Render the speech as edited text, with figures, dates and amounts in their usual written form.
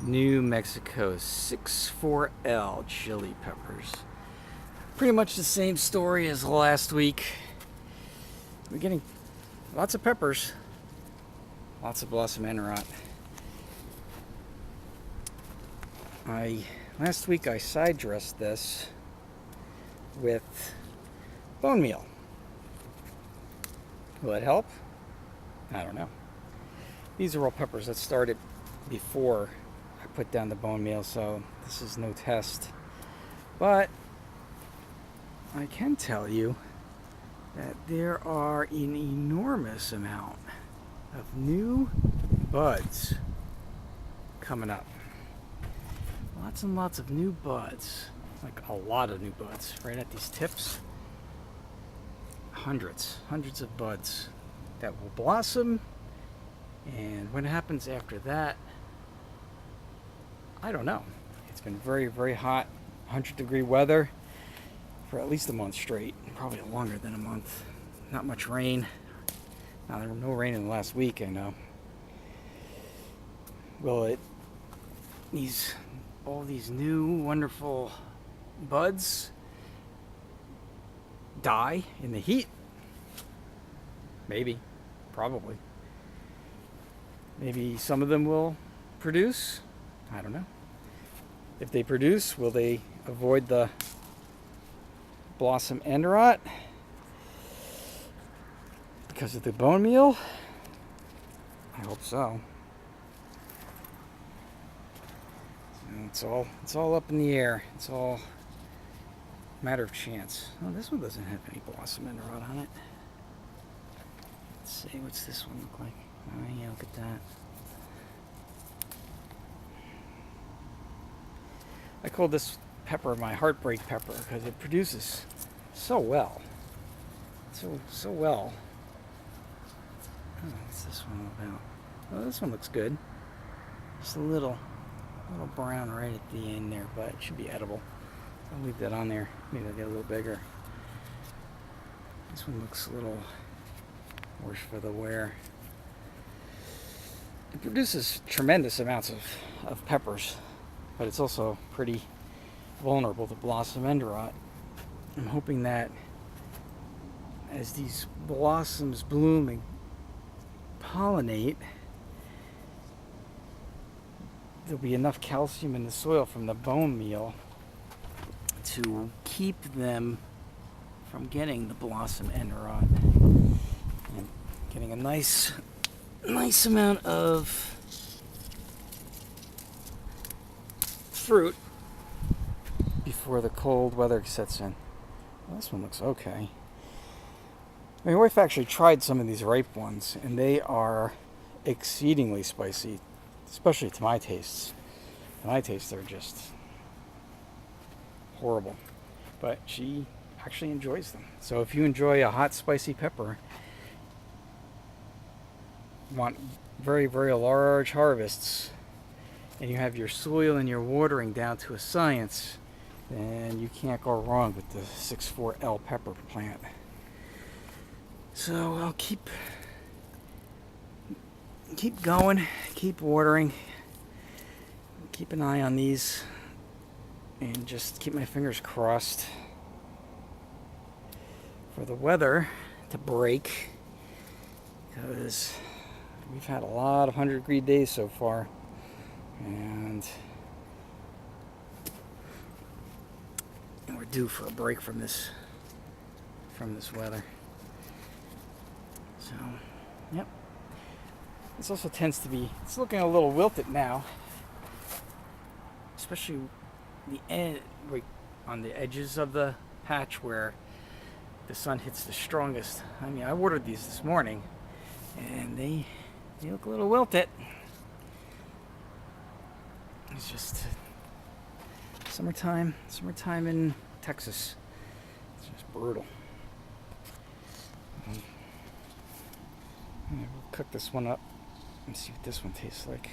New Mexico 64L chili peppers. Pretty much the same story as last week. We're getting lots of peppers, lots of blossom end rot. Last week I side dressed this with bone meal. Will it help? I don't know. These are all peppers that started before I put down the bone meal, so this is no test. But I can tell you that there are an enormous amount of new buds coming up. Lots and lots of new buds, like a lot of new buds right at these tips. Hundreds of buds that will blossom, and what happens after that, I don't know. It's been very, very hot, 100-degree weather for at least a month straight, probably longer than a month. Not much rain. Now, there was no rain in the last week, I know. Will all these new wonderful buds die in the heat? Maybe, probably. Maybe some of them will produce. I don't know. If they produce, will they avoid the blossom end rot because of the bone meal? I hope so. It's all up in the air. It's all a matter of chance. Oh, this one doesn't have any blossom end rot on it. Let's see, what's this one look like? Oh yeah, look at that. I call this pepper my heartbreak pepper because it produces so well. So well. Oh, what's this one about? Oh, this one looks good. Just a little brown right at the end there, but it should be edible. I'll leave that on there. Maybe I'll get a little bigger. This one looks a little worse for the wear. It produces tremendous amounts of peppers, but it's also pretty vulnerable to blossom end rot. I'm hoping that as these blossoms bloom and pollinate, there'll be enough calcium in the soil from the bone meal to keep them from getting the blossom end rot and getting a nice amount of fruit before the cold weather sets in. Well, this one looks okay. My wife actually tried some of these ripe ones, and they are exceedingly spicy, especially to my tastes. To my taste, they're just horrible. But she actually enjoys them. So if you enjoy a hot, spicy pepper, want very, very large harvests, and you have your soil and your watering down to a science, then you can't go wrong with the 64L pepper plant. So I'll keep going, keep watering, keep an eye on these, and just keep my fingers crossed for the weather to break, because we've had a lot of 100-degree days so far, and we're due for a break from this weather. So, yep. This also tends to be, it's looking a little wilted now, especially on the edges of the patch where the sun hits the strongest. I mean, I watered these this morning, and they look a little wilted. It's just summertime in Texas. It's just brutal. We'll cook this one up and see what this one tastes like.